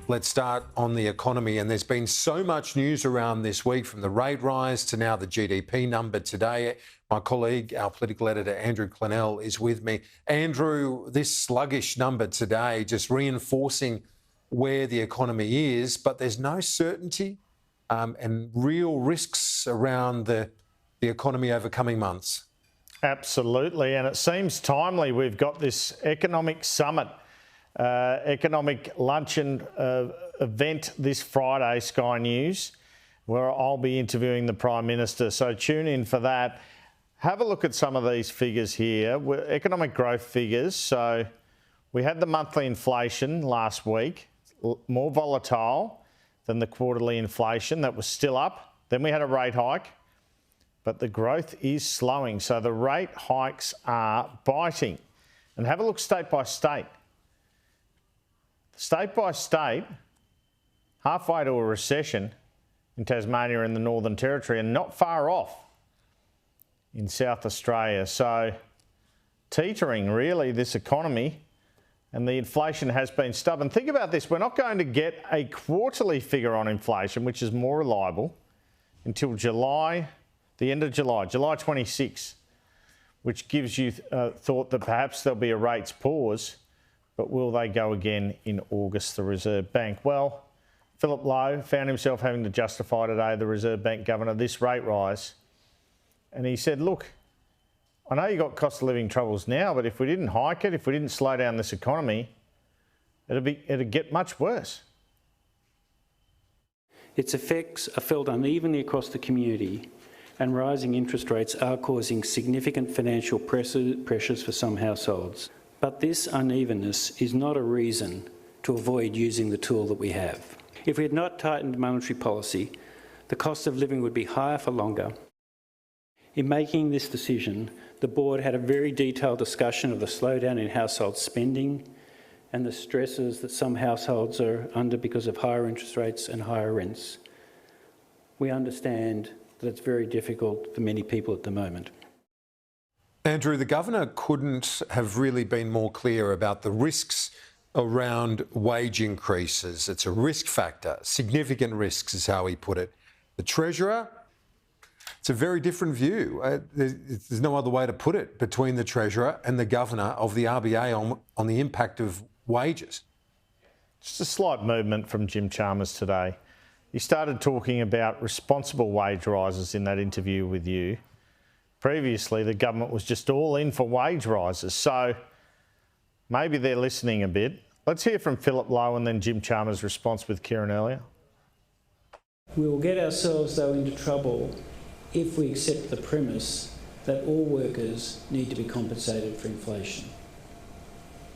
Let's start on the economy. And there's been so much news around this week, from the rate rise to now the GDP number today. My colleague, our political editor, Andrew Clennell, is with me. Andrew, this sluggish number today just reinforcing where the economy is, but there's no certainty and real risks around the economy over coming months. Absolutely, and it seems timely. We've got this economic summit, economic luncheon event this Friday, Sky News, where I'll be interviewing the Prime Minister. So tune in for that. Have a look at some of these figures here, economic growth figures. So we had the monthly inflation last week, more volatile than the quarterly inflation that was still up. Then we had a rate hike, but the growth is slowing. So the rate hikes are biting. And have a look state by state. State by state, halfway to a recession in Tasmania and the Northern Territory, and not far off in South Australia. So teetering, really, this economy, and the inflation has been stubborn. Think about this. We're not going to get a quarterly figure on inflation, which is more reliable, until July, the end of July, July 26, which gives you thought that perhaps there'll be a rates pause. But will they go again in August, the Reserve Bank? Well, Philip Lowe found himself having to justify today, the Reserve Bank governor, this rate rise. And he said, look, I know you've got cost of living troubles now, but if we didn't hike it, if we didn't slow down this economy, it'd get much worse. Its effects are felt unevenly across the community, and rising interest rates are causing significant financial pressures for some households. But this unevenness is not a reason to avoid using the tool that we have. If we had not tightened monetary policy, the cost of living would be higher for longer. In making this decision, the board had a very detailed discussion of the slowdown in household spending and the stresses that some households are under because of higher interest rates and higher rents. We understand that it's very difficult for many people at the moment. Andrew, the governor couldn't have really been more clear about the risks around wage increases. It's a risk factor, significant risks is how he put it. The Treasurer, it's a very different view. There's no other way to put it, between the Treasurer and the governor of the RBA on the impact of wages. Just a slight movement from Jim Chalmers today. He started talking about responsible wage rises in that interview with you. Previously, the government was just all in for wage rises, so maybe they're listening a bit. Let's hear from Philip Lowe and then Jim Chalmers' response with Kieran earlier. We will get ourselves, though, into trouble if we accept the premise that all workers need to be compensated for inflation.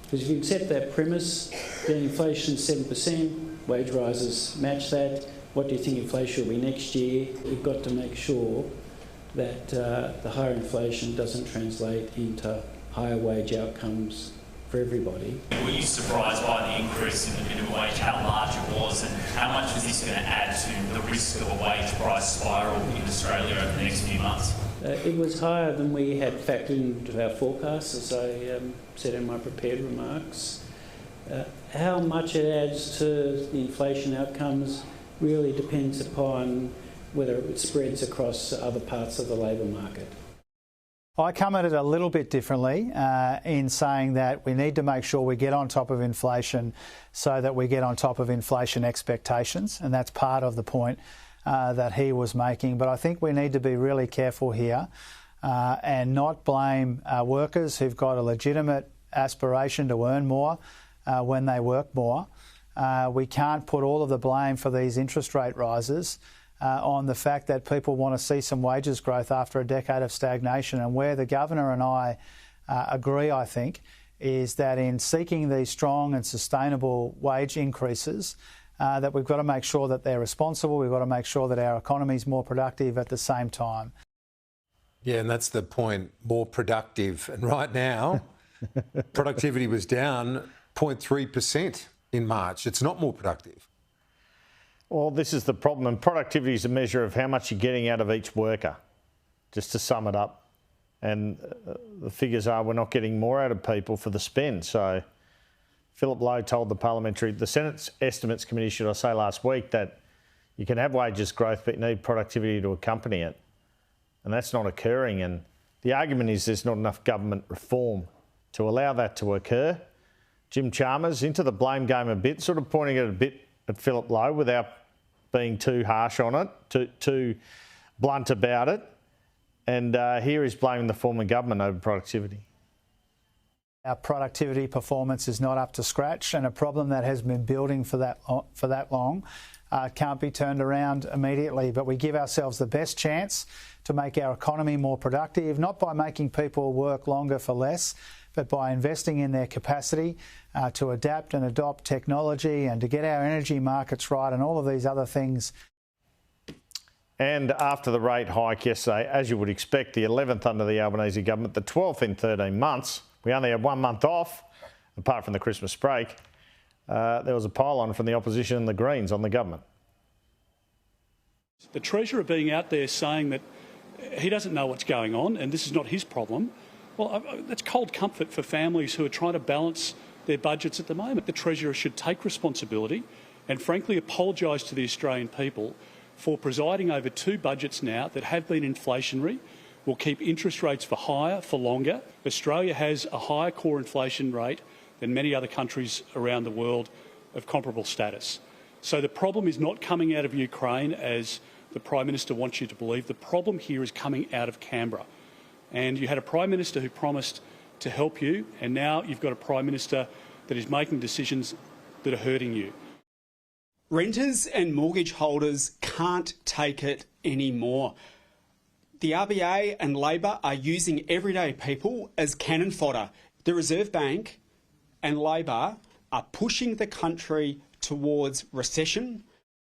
Because if you accept that premise, then inflation is 7%, wage rises match that. What do you think inflation will be next year? We've got to make sure that the higher inflation doesn't translate into higher wage outcomes for everybody. Were you surprised by the increase in the minimum wage, how large it was, and how much is this going to add to the risk of a wage price spiral in Australia over the next few months? It was higher than we had factored into our forecasts, as I said in my prepared remarks. How much it adds to the inflation outcomes really depends upon whether it spreads across other parts of the labour market. I come at it a little bit differently in saying that we need to make sure we get on top of inflation so that we get on top of inflation expectations, and that's part of the point that he was making. But I think we need to be really careful here and not blame workers who've got a legitimate aspiration to earn more when they work more. We can't put all of the blame for these interest rate rises on the fact that people want to see some wages growth after a decade of stagnation. And where the governor and I agree, I think, is that in seeking these strong and sustainable wage increases, that we've got to make sure that they're responsible. We've got to make sure that our economy is more productive at the same time. Yeah, and that's the point, more productive. And right now, productivity was down 0.3% in March. It's not more productive. Well, this is the problem, and productivity is a measure of how much you're getting out of each worker, just to sum it up. And the figures are we're not getting more out of people for the spend. So Philip Lowe told the Senate's Estimates Committee, should I say, last week, that you can have wages growth but you need productivity to accompany it. And that's not occurring. And the argument is there's not enough government reform to allow that to occur. Jim Chalmers into the blame game a bit, sort of pointing it a bit at Philip Lowe without being too harsh on it, too blunt about it. And here he's blaming the former government over productivity. Our productivity performance is not up to scratch, and a problem that has been building for that long can't be turned around immediately. But we give ourselves the best chance to make our economy more productive, not by making people work longer for less, but by investing in their capacity to adapt and adopt technology and to get our energy markets right and all of these other things. And after the rate hike yesterday, as you would expect, the 11th under the Albanese government, the 12th in 13 months, we only had 1 month off, apart from the Christmas break. There was a pile-on from the opposition and the Greens on the government. The Treasurer being out there saying that he doesn't know what's going on and this is not his problem, well, that's cold comfort for families who are trying to balance their budgets at the moment. The Treasurer should take responsibility and frankly apologise to the Australian people for presiding over 2 budgets now that have been inflationary, will keep interest rates for higher for longer. Australia has a higher core inflation rate than many other countries around the world of comparable status. So the problem is not coming out of Ukraine, as the Prime Minister wants you to believe. The problem here is coming out of Canberra. And you had a Prime Minister who promised to help you, and now you've got a Prime Minister that is making decisions that are hurting you. Renters and mortgage holders can't take it anymore. The RBA and Labor are using everyday people as cannon fodder. The Reserve Bank and Labor are pushing the country towards recession